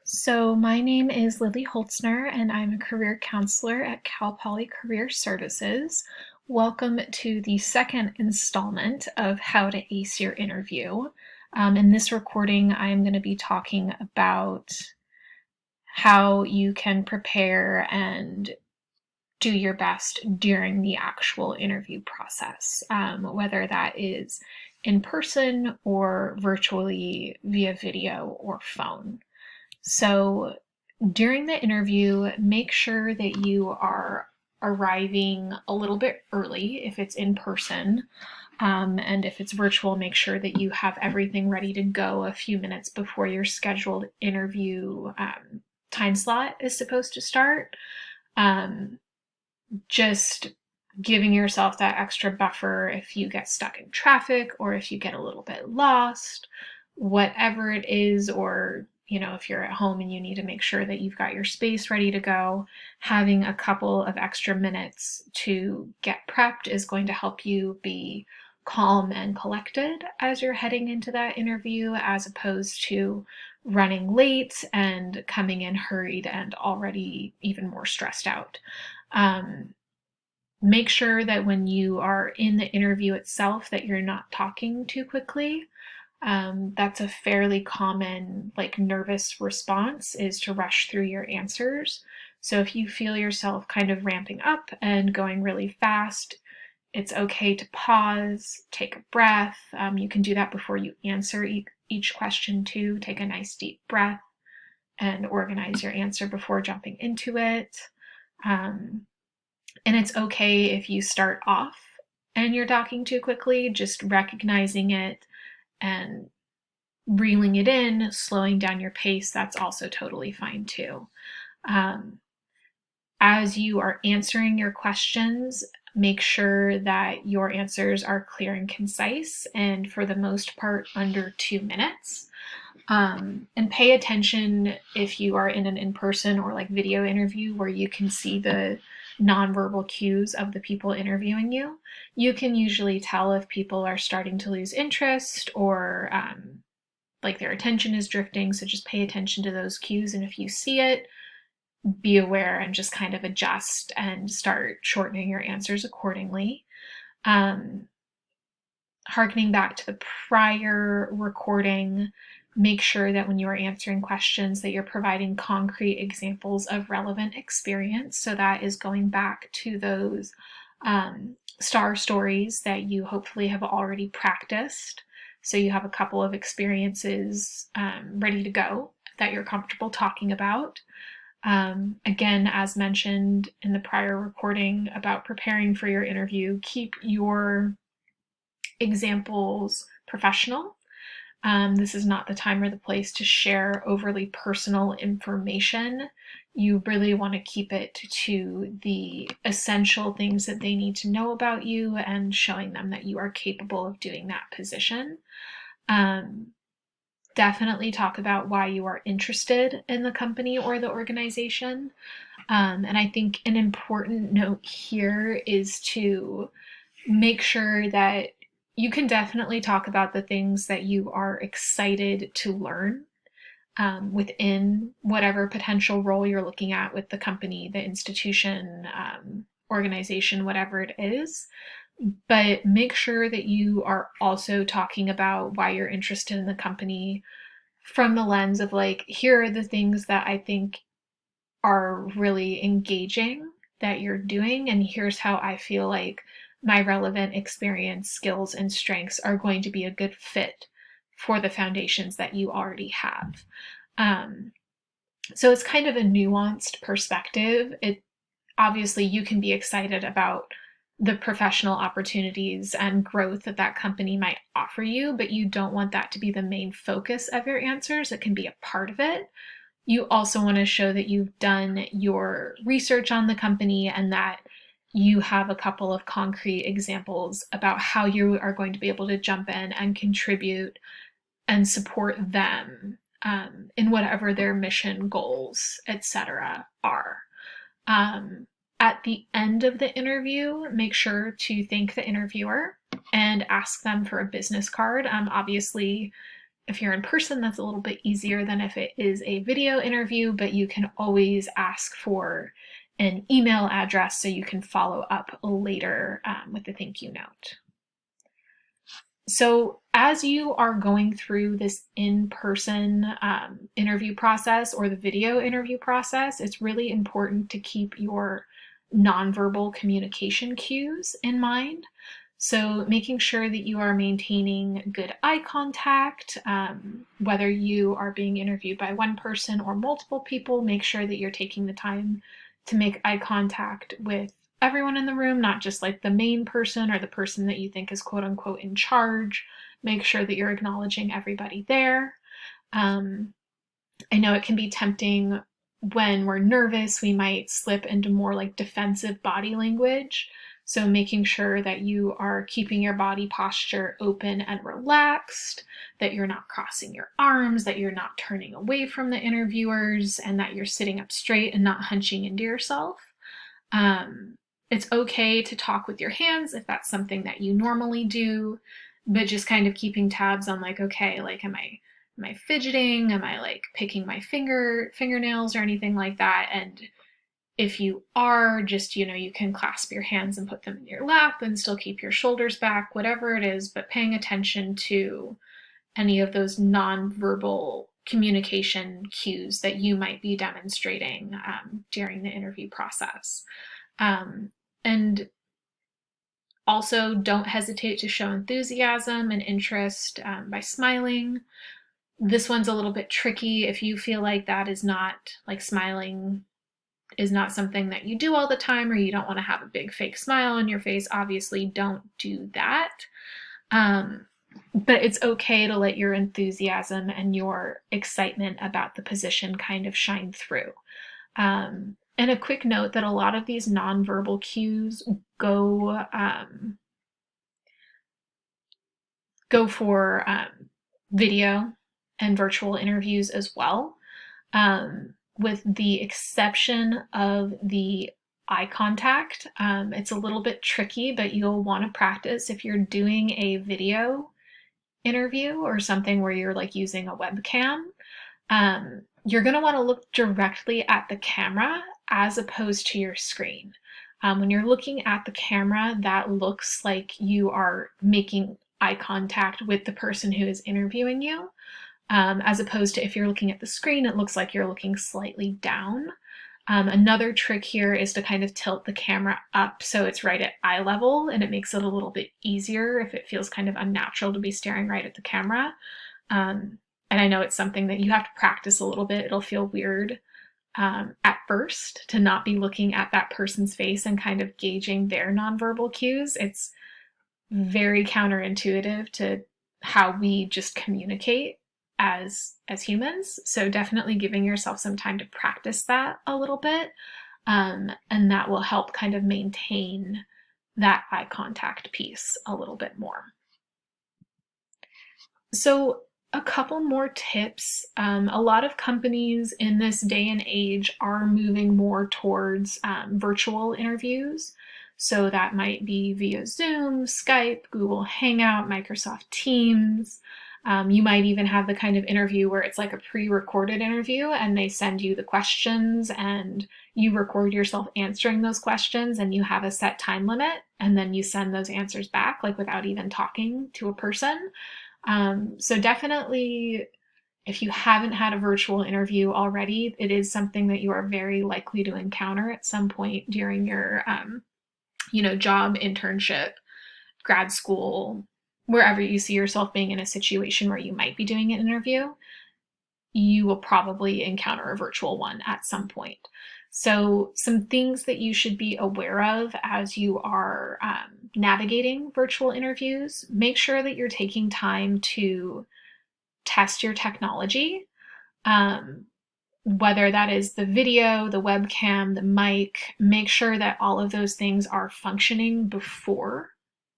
So, my name is Lily Holtzner, and I'm a career counselor at Cal Poly Career Services. Welcome to the second installment of How to Ace Your Interview. In this recording, I'm going to be talking about how you can prepare and do your best during the actual interview process, whether that is in person or virtually via video or phone. So, during the interview, make sure that you are arriving a little bit early if it's in person. And if it's virtual, make sure that you have everything ready to go a few minutes before your scheduled interview time slot is supposed to start. Just giving yourself that extra buffer if you get stuck in traffic or if you get a little bit lost, whatever it is, or if you're at home and you need to make sure that you've got your space ready to go, having a couple of extra minutes to get prepped is going to help you be calm and collected as you're heading into that interview, as opposed to running late and coming in hurried and already even more stressed out. Make sure that when you are in the interview itself that you're not talking too quickly. That's a fairly common nervous response, is to rush through your answers. So if you feel yourself kind of ramping up and going really fast, it's okay to pause, take a breath. You can do that before you answer each question too. Take a nice deep breath and organize your answer before jumping into it. And it's okay if you start off and you're talking too quickly, just recognizing it and reeling it in, slowing down your pace, that's also totally fine too. As you are answering your questions, make sure that your answers are clear and concise, and for the most part, under 2 minutes. And pay attention if you are in an in-person or video interview where you can see the nonverbal cues of the people interviewing you. You can usually tell if people are starting to lose interest or their attention is drifting. So just pay attention to those cues. And if you see it, be aware and just kind of adjust and start shortening your answers accordingly. Harkening back to the prior recording, make sure that when you are answering questions that you're providing concrete examples of relevant experience. So that is going back to those STAR stories that you hopefully have already practiced. So you have a couple of experiences ready to go that you're comfortable talking about. Again, as mentioned in the prior recording about preparing for your interview, keep your examples professional. This is not the time or the place to share overly personal information. You really want to keep it to the essential things that they need to know about you and showing them that you are capable of doing that position. Definitely talk about why you are interested in the company or the organization. And I think an important note here is to make sure that you can definitely talk about the things that you are excited to learn within whatever potential role you're looking at with the company, the institution, organization, whatever it is. But make sure that you are also talking about why you're interested in the company from the lens of here are the things that I think are really engaging that you're doing, and here's how I feel like my relevant experience, skills, and strengths are going to be a good fit for the foundations that you already have. So it's kind of a nuanced perspective. Obviously, you can be excited about the professional opportunities and growth that that company might offer you, but you don't want that to be the main focus of your answers. It can be a part of it. You also want to show that you've done your research on the company and that you have a couple of concrete examples about how you are going to be able to jump in and contribute and support them in whatever their mission, goals, etc. are. At the end of the interview, make sure to thank the interviewer and ask them for a business card. Obviously, If you're in person, that's a little bit easier than if it is a video interview, but you can always ask for an email address so you can follow up later with a thank you note. So as you are going through this in-person interview process or the video interview process, it's really important to keep your nonverbal communication cues in mind. So making sure that you are maintaining good eye contact, whether you are being interviewed by one person or multiple people, make sure that you're taking the time to make eye contact with everyone in the room, not just like the main person or the person that you think is quote unquote in charge. Make sure that you're acknowledging everybody there. I know it can be tempting when we're nervous, we might slip into more like defensive body language. So making sure that you are keeping your body posture open and relaxed, that you're not crossing your arms, that you're not turning away from the interviewers, and that you're sitting up straight and not hunching into yourself. It's okay to talk with your hands if that's something that you normally do, but just kind of keeping tabs on like, okay, like am I fidgeting? Am I like picking my fingernails or anything like that? And if you are, just, you can clasp your hands and put them in your lap and still keep your shoulders back, whatever it is, but paying attention to any of those nonverbal communication cues that you might be demonstrating during the interview process. And also don't hesitate to show enthusiasm and interest by smiling. This one's a little bit tricky if you feel like that is not, like smiling is not something that you do all the time, or you don't want to have a big fake smile on your face. Obviously, don't do that. But it's okay to let your enthusiasm and your excitement about the position kind of shine through. And a quick note that a lot of these nonverbal cues go for video and virtual interviews as well, with the exception of the eye contact. It's a little bit tricky, but you'll want to practice if you're doing a video interview or something where you're like using a webcam. You're going to want to look directly at the camera as opposed to your screen. When you're looking at the camera, that looks like you are making eye contact with the person who is interviewing you, as opposed to if you're looking at the screen, it looks like you're looking slightly down. Another trick here is to kind of tilt the camera up so it's right at eye level, and it makes it a little bit easier if it feels kind of unnatural to be staring right at the camera. And I know it's something that you have to practice a little bit. It'll feel weird at first to not be looking at that person's face and kind of gauging their nonverbal cues. It's very counterintuitive to how we just communicate as humans. So definitely giving yourself some time to practice that a little bit. And that will help kind of maintain that eye contact piece a little bit more. So a couple more tips. A lot of companies in this day and age are moving more towards virtual interviews. So that might be via Zoom, Skype, Google Hangout, Microsoft Teams. You might even have the kind of interview where it's like a pre-recorded interview and they send you the questions and you record yourself answering those questions and you have a set time limit and then you send those answers back, like without even talking to a person. So definitely, if you haven't had a virtual interview already, it is something that you are very likely to encounter at some point during your, job, internship, grad school, wherever you see yourself being in a situation where you might be doing an interview. You will probably encounter a virtual one at some point. So some things that you should be aware of as you are navigating virtual interviews: make sure that you're taking time to test your technology, whether that is the video, the webcam, the mic. Make sure that all of those things are functioning before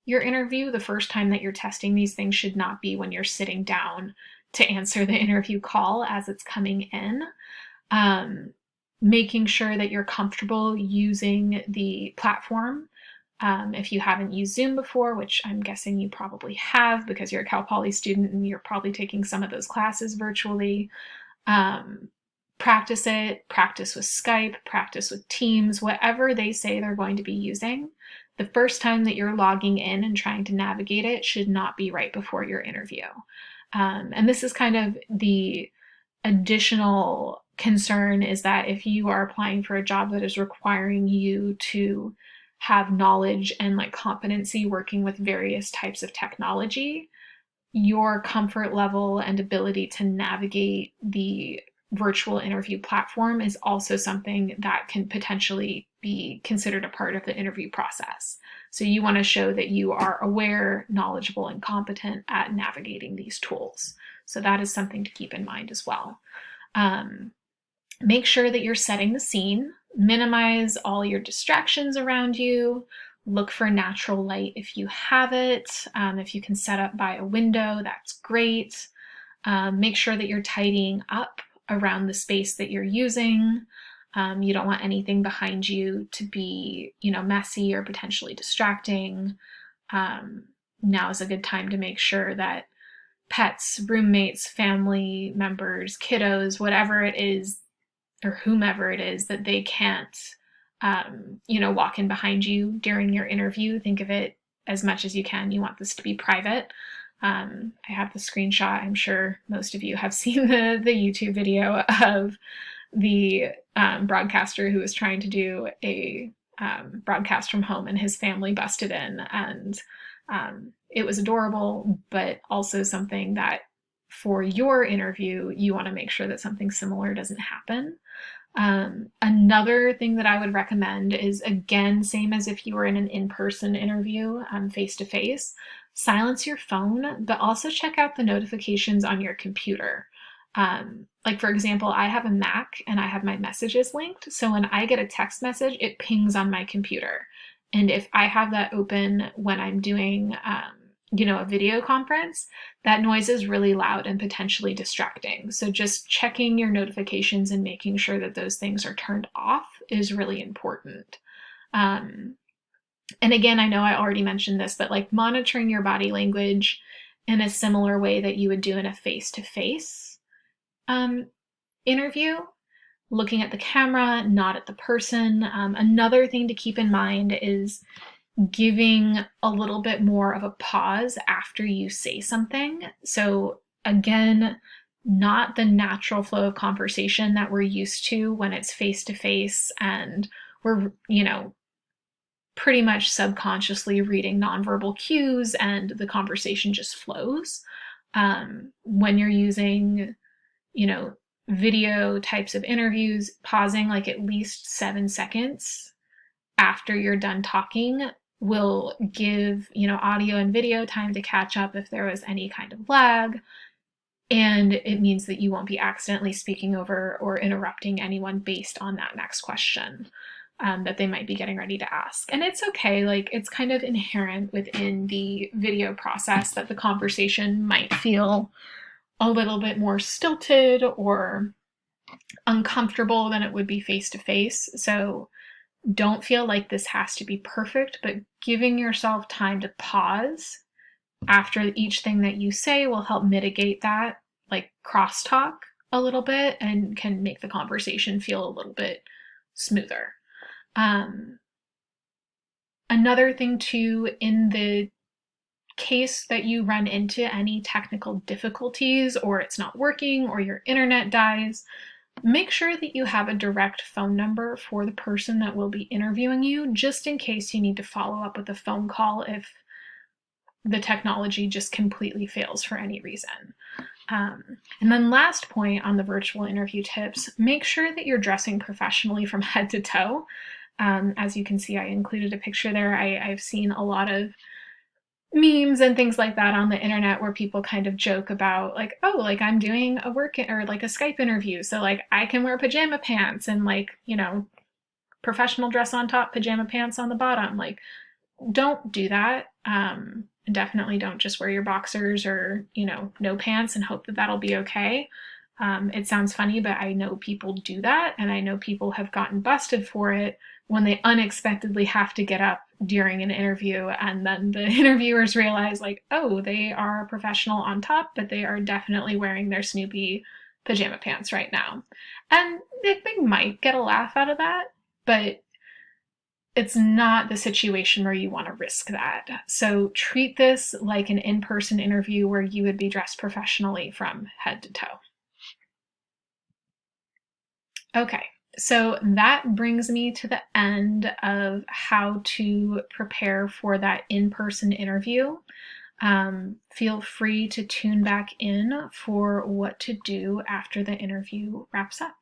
your interview. The first time that you're testing these things should not be when you're sitting down to answer the interview call as it's coming in. Making sure that you're comfortable using the platform If you haven't used Zoom before, which I'm guessing you probably have because you're a Cal Poly student and you're probably taking some of those classes virtually, practice it, practice with Skype, practice with Teams, whatever they say they're going to be using. The first time that you're logging in and trying to navigate it should not be right before your interview. And this is kind of the additional concern, is that if you are applying for a job that is requiring you to have knowledge and like competency working with various types of technology, your comfort level and ability to navigate the virtual interview platform is also something that can potentially be considered a part of the interview process. So you want to show that you are aware, knowledgeable, and competent at navigating these tools. So that is something to keep in mind as well. Make sure that you're setting the scene, minimize all your distractions around you, look for natural light if you have it. If you can set up by a window, that's great. Make sure that you're tidying up around the space that you're using. You don't want anything behind you to be, messy or potentially distracting. Now is a good time to make sure that pets, roommates, family members, kiddos, whatever it is, or whomever it is, that they can't, walk in behind you during your interview. Think of it as much as you can. You want this to be private. I have the screenshot. I'm sure most of you have seen the YouTube video of the broadcaster who was trying to do a broadcast from home, and his family busted in, and it was adorable, but also something that for your interview, you want to make sure that something similar doesn't happen. Another thing that I would recommend is, again, same as if you were in an in-person interview, face-to-face, silence your phone, but also check out the notifications on your computer. Like for example, I have a Mac and I have my messages linked. So when I get a text message, it pings on my computer. And if I have that open when I'm doing, a video conference, that noise is really loud and potentially distracting. So just checking your notifications and making sure that those things are turned off is really important. And again, I know I already mentioned this, but like monitoring your body language in a similar way that you would do in a face-to-face interview, looking at the camera, not at the person. Another thing to keep in mind is giving a little bit more of a pause after you say something. So again, not the natural flow of conversation that we're used to when it's face-to-face and we're, pretty much subconsciously reading nonverbal cues and the conversation just flows. When you're using, video types of interviews, pausing like at least 7 seconds after you're done talking will give, audio and video time to catch up if there was any kind of lag. And it means that you won't be accidentally speaking over or interrupting anyone based on that next question that they might be getting ready to ask. And it's okay, like it's kind of inherent within the video process that the conversation might feel a little bit more stilted or uncomfortable than it would be face-to-face. So don't feel like this has to be perfect, but giving yourself time to pause after each thing that you say will help mitigate that, like crosstalk a little bit, and can make the conversation feel a little bit smoother. Another thing too, in the case that you run into any technical difficulties or it's not working or your internet dies, make sure that you have a direct phone number for the person that will be interviewing you, just in case you need to follow up with a phone call if the technology just completely fails for any reason. And then last point on the virtual interview tips, make sure that you're dressing professionally from head to toe. As you can see, I included a picture there. I've seen a lot of memes and things like that on the internet where people kind of joke about like, oh, like I'm doing a work or like a Skype interview, so like I can wear pajama pants and like, professional dress on top, pajama pants on the bottom. Like, don't do that. Definitely don't just wear your boxers or, no pants and hope that that'll be okay. It sounds funny, but I know people do that, and I know people have gotten busted for it when they unexpectedly have to get up during an interview, and then the interviewers realize, like, oh, they are a professional on top, but they are definitely wearing their Snoopy pajama pants right now. And they might get a laugh out of that, but it's not the situation where you want to risk that. So treat this like an in-person interview where you would be dressed professionally from head to toe. Okay, so that brings me to the end of how to prepare for that in-person interview. Feel free to tune back in for what to do after the interview wraps up.